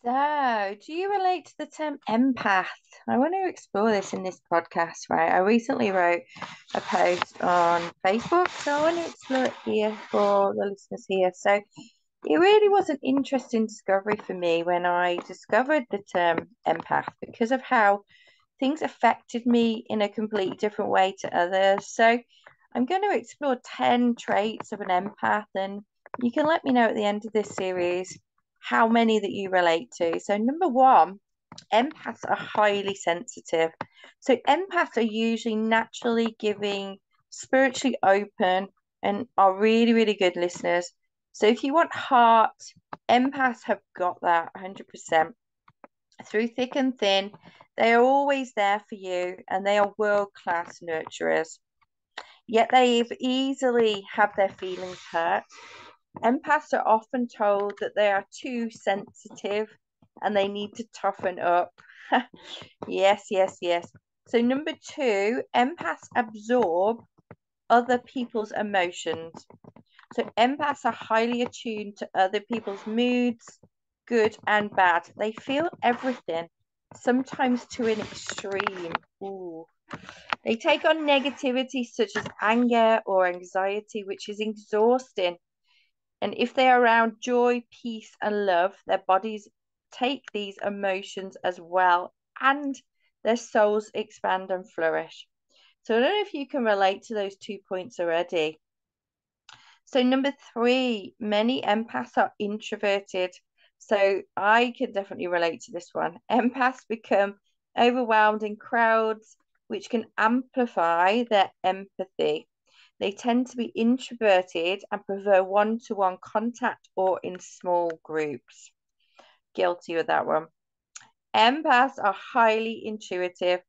So, do you relate to the term empath? I want to explore this in this podcast, right? I recently wrote a post on Facebook, so I want to explore it here for the listeners here. So, it really was an interesting discovery for me when I discovered the term empath because of how things affected me in a completely different way to others. So, I'm going to explore 10 traits of an empath, and you can let me know at the end of this series how many that you relate to. So, number one, empaths are highly sensitive. So, empaths are usually naturally giving, spiritually open, and are really, really good listeners. So, if you want heart, empaths have got that 100%. Through thick and thin, they are always there for you and they are world-class nurturers. Yet they've easily had their feelings hurt. Empaths are often told that they are too sensitive and they need to toughen up. Yes, yes, yes. So, number two, empaths absorb other people's emotions. So, empaths are highly attuned to other people's moods, good and bad. They feel everything, sometimes to an extreme. Ooh. They take on negativity such as anger or anxiety, which is exhausting. And if they are around joy, peace, and love, their bodies take these emotions as well, and their souls expand and flourish. So I don't know if you can relate to those 2 points already. So number three, many empaths are introverted. So I can definitely relate to this one. Empaths become overwhelmed in crowds, which can amplify their empathy. They tend to be introverted and prefer one-to-one contact or in small groups. Guilty with that one. Empaths are highly intuitive.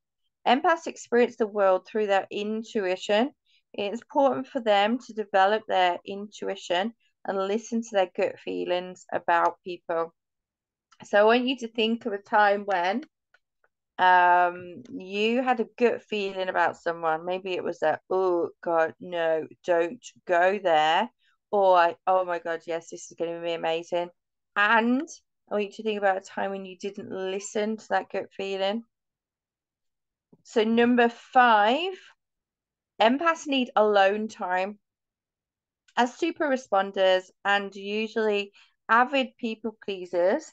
Empaths experience the world through their intuition. It's important for them to develop their intuition and listen to their gut feelings about people. So I want you to think of a time when you had a gut feeling about someone. Maybe it was that, oh God, no, don't go there. Or oh my God, yes, this is going to be amazing. And I want you to think about a time when you didn't listen to that gut feeling. So number five, empaths need alone time. As super responders and usually avid people pleasers,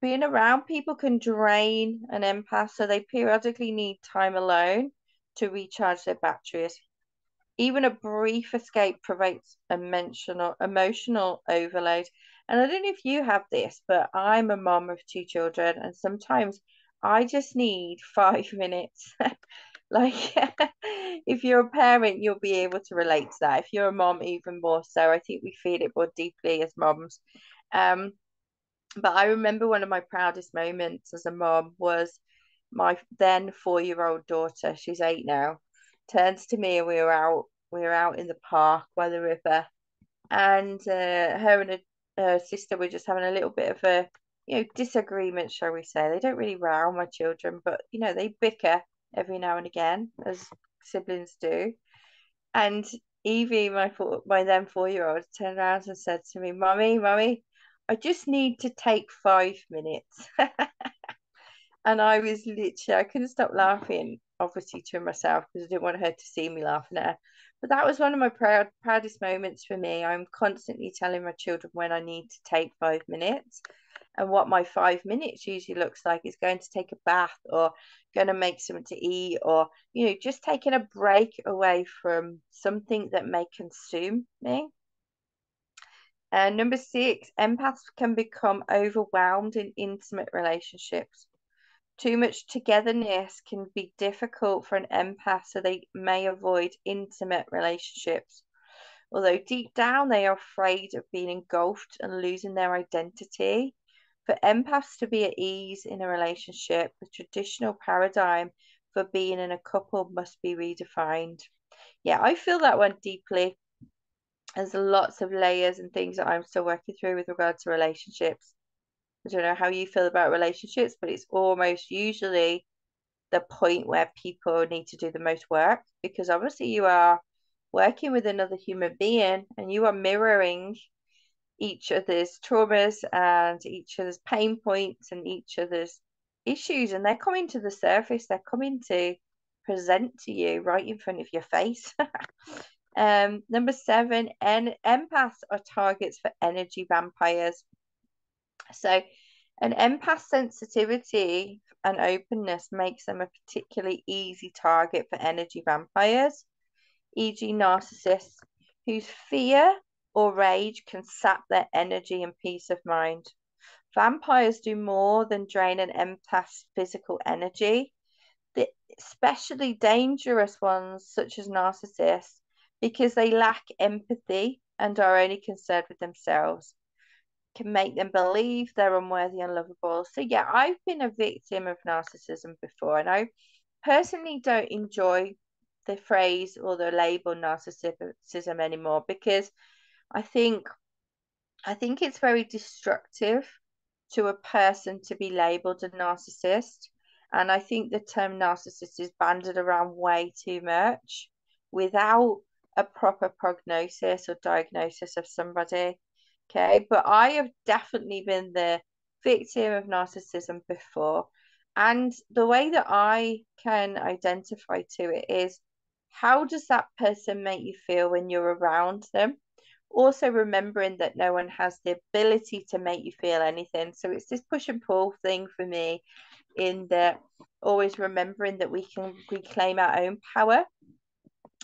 being around people can drain an empath, so they periodically need time alone to recharge their batteries. Even a brief escape provides emotional overload. And I don't know if you have this, but I'm a mom of two children, and sometimes I just need 5 minutes. Like, if you're a parent, you'll be able to relate to that. If you're a mom, even more so. I think we feel it more deeply as moms. Um, but I remember one of my proudest moments as a mom was my then 4-year-old daughter, she's 8 now, turns to me and we were out in the park by the river, and her and her sister were just having a little bit of a disagreement, shall we say. They don't really row, my children, but they bicker every now and again, as siblings do. And Evie, my then 4-year-old, turned around and said to me, Mummy, I just need to take 5 minutes. And I was literally, I couldn't stop laughing, obviously to myself, because I didn't want her to see me laughing at her. But that was one of my proudest moments for me. I'm constantly telling my children when I need to take 5 minutes. And what my 5 minutes usually looks like is going to take a bath or going to make something to eat, or, just taking a break away from something that may consume me. And number six, empaths can become overwhelmed in intimate relationships. Too much togetherness can be difficult for an empath, so they may avoid intimate relationships. Although deep down they are afraid of being engulfed and losing their identity. For empaths to be at ease in a relationship, the traditional paradigm for being in a couple must be redefined. Yeah, I feel that one deeply. There's lots of layers and things that I'm still working through with regard to relationships. I don't know how you feel about relationships, but it's almost usually the point where people need to do the most work, because obviously you are working with another human being and you are mirroring each other's traumas and each other's pain points and each other's issues, and they're coming to the surface. They're coming to present to you right in front of your face. Number seven, empaths are targets for energy vampires. So, an empath sensitivity and openness makes them a particularly easy target for energy vampires, e.g., narcissists whose fear or rage can sap their energy and peace of mind. Vampires do more than drain an empath's physical energy. The especially dangerous ones, such as narcissists, because they lack empathy and are only concerned with themselves, can make them believe they're unworthy and lovable. So, yeah, I've been a victim of narcissism before, and I personally don't enjoy the phrase or the label narcissism anymore because I think I think it's very destructive to a person to be labeled a narcissist. And I think the term narcissist is banded around way too much without a proper prognosis or diagnosis of somebody. Okay. But I have definitely been the victim of narcissism before. And the way that I can identify to it is, how does that person make you feel when you're around them? Also remembering that no one has the ability to make you feel anything. So it's this push and pull thing for me, in that always remembering that we can reclaim our own power.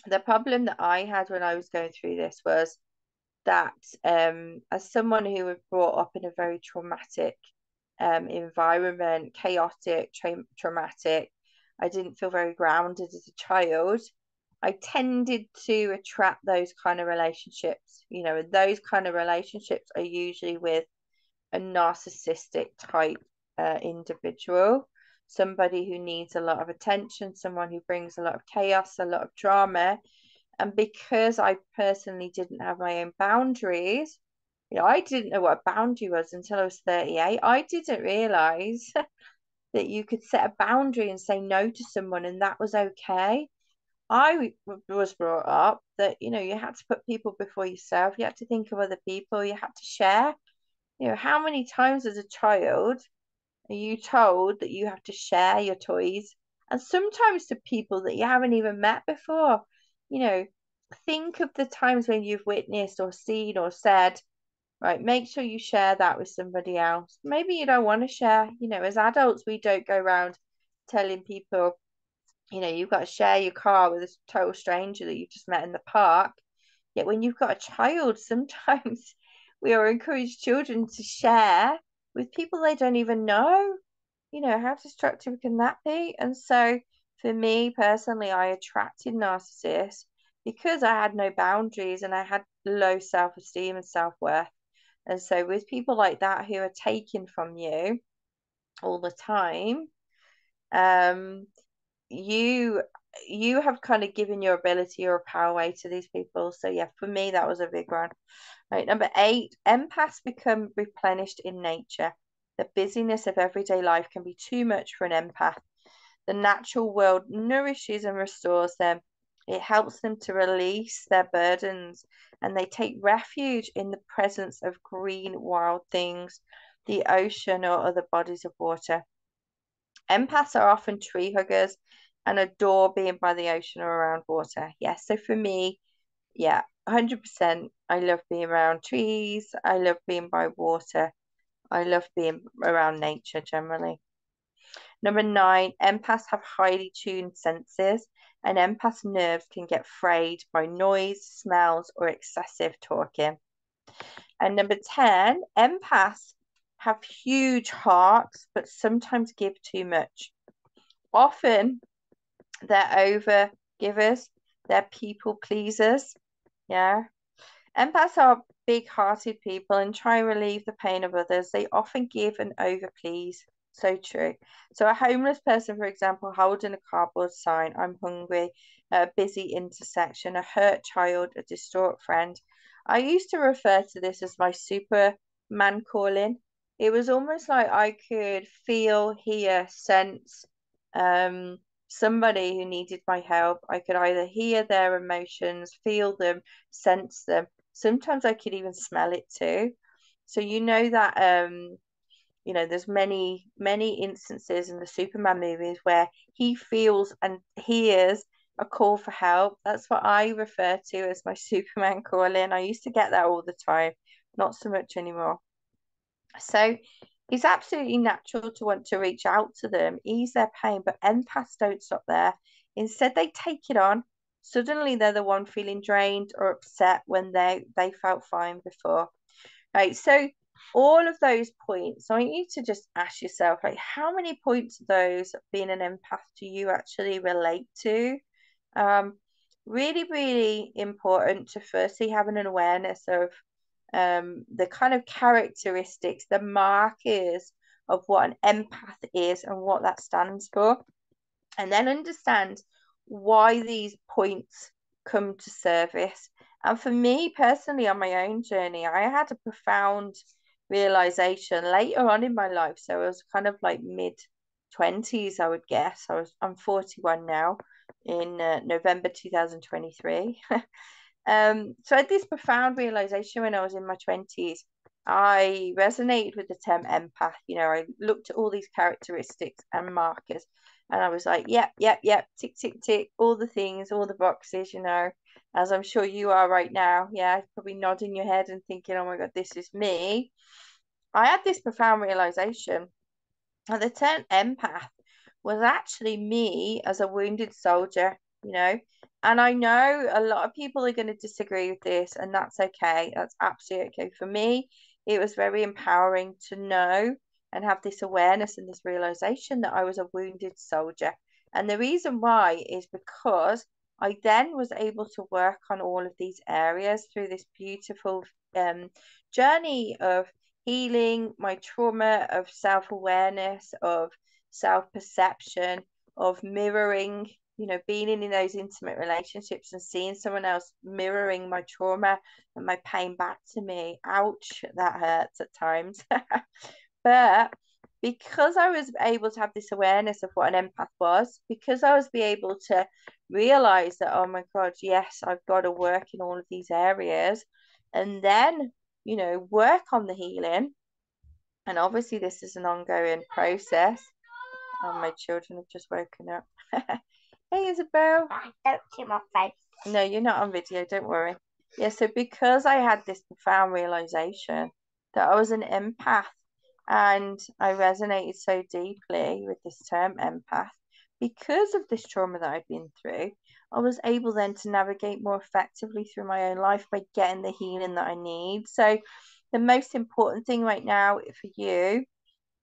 The problem that I had when I was going through this was that as someone who was brought up in a very traumatic environment, chaotic, traumatic, I didn't feel very grounded as a child. I tended to attract those kind of relationships, and those kind of relationships are usually with a narcissistic type individual, somebody who needs a lot of attention, someone who brings a lot of chaos, a lot of drama. And because I personally didn't have my own boundaries, I didn't know what a boundary was until I was 38. I didn't realize that you could set a boundary and say no to someone and that was okay. I was brought up that, you had to put people before yourself. You had to think of other people. You had to share. How many times as a child are you told that you have to share your toys? And sometimes to people that you haven't even met before. You know, think of the times when you've witnessed or seen or said, right, make sure you share that with somebody else. Maybe you don't want to share. As adults, we don't go around telling people, you've got to share your car with a total stranger that you just met in the park. Yet when you've got a child, sometimes we are encouraged children to share with people they don't even know. How destructive can that be? And so for me personally, I attracted narcissists because I had no boundaries and I had low self-esteem and self-worth. And so with people like that who are taken from you all the time, um, you you have kind of given your ability or power away to these people. So yeah, for me that was a big one. Right, number eight, empaths become replenished in nature. The busyness of everyday life can be too much for an empath. The natural world nourishes and restores them. It helps them to release their burdens, and they take refuge in the presence of green wild things, the ocean, or other bodies of water. Empaths are often tree huggers and adore being by the ocean or around water. Yes, so for me, yeah, 100%. I love being around trees. I love being by water. I love being around nature generally. Number nine, empaths have highly tuned senses, and empaths' nerves can get frayed by noise, smells, or excessive talking. And number 10, empaths have huge hearts, but sometimes give too much. Often they're over givers, they're people pleasers. Yeah. Empaths are big-hearted people and try and relieve the pain of others. They often give and overplease. So true. So a homeless person, for example, holding a cardboard sign, I'm hungry, a busy intersection, a hurt child, a distraught friend. I used to refer to this as my Superman calling. It was almost like I could feel, hear, sense somebody who needed my help. I could either hear their emotions, feel them, sense them. Sometimes I could even smell it too. So you know that there's many instances in the Superman movies where he feels and hears a call for help. That's what I refer to as my Superman calling. I used to get that all the time, not so much anymore. So it's absolutely natural to want to reach out to them, ease their pain, but empaths don't stop there. Instead, they take it on. Suddenly, they're the one feeling drained or upset when they felt fine before. Right. So all of those points, I want you to just ask yourself, like, how many points of those being an empath do you actually relate to? Um, Really, really important to firstly having an awareness of the kind of characteristics, the markers of what an empath is and what that stands for, and then understand why these points come to service. And for me personally, on my own journey, I had a profound realization later on in my life. So I was kind of like mid 20s, I would guess. I'm 41 now in November 2023. So I had this profound realization when I was in my 20s. I resonated with the term empath. I looked at all these characteristics and markers, and I was like, yep, yep, yep, tick, tick, tick, all the things, all the boxes, as I'm sure you are right now. Yeah, probably nodding your head and thinking, oh my God, this is me. I had this profound realization. And the term empath was actually me as a wounded soldier. And I know a lot of people are going to disagree with this, and that's okay. That's absolutely okay. For me, it was very empowering to know and have this awareness and this realization that I was a wounded soldier. And the reason why is because I then was able to work on all of these areas through this beautiful journey of healing my trauma, of self-awareness, of self-perception, of mirroring, being in those intimate relationships and seeing someone else mirroring my trauma and my pain back to me. Ouch, that hurts at times. But because I was able to have this awareness of what an empath was, because I was be able to realize that, oh my God, yes, I've got to work in all of these areas, and then work on the healing. And obviously, this is an ongoing process. And my children have just woken up. Hey, Isabel. Don't see my face. No, you're not on video, don't worry. Yeah, so because I had this profound realization that I was an empath and I resonated so deeply with this term empath, because of this trauma that I'd been through, I was able then to navigate more effectively through my own life by getting the healing that I need. So the most important thing right now for you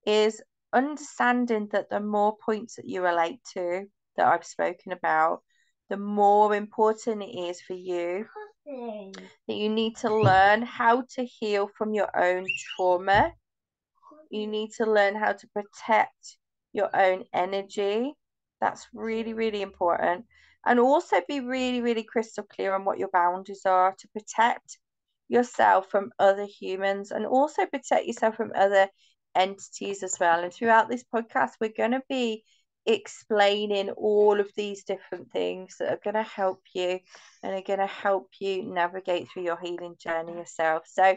is understanding that the more points that you relate to that I've spoken about, the more important it is for you that you need to learn how to heal from your own trauma. You need to learn how to protect your own energy. That's really, really important. And also be really, really crystal clear on what your boundaries are to protect yourself from other humans and also protect yourself from other entities as well. And throughout this podcast, we're going to be explaining all of these different things that are going to help you and are going to help you navigate through your healing journey yourself. So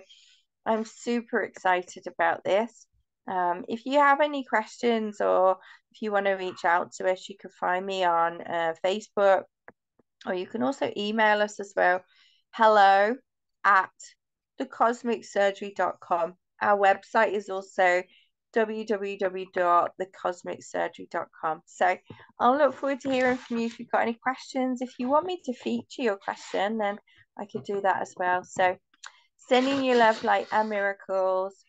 I'm super excited about this. If you have any questions or if you want to reach out to us, you can find me on Facebook, or you can also email us as well. Hello at thecosmicsurgery.com. Our website is also www.thecosmicsurgery.com. So I'll look forward to hearing from you if you've got any questions. If you want me to feature your question, then I could do that as well. So sending you love, light, and miracles.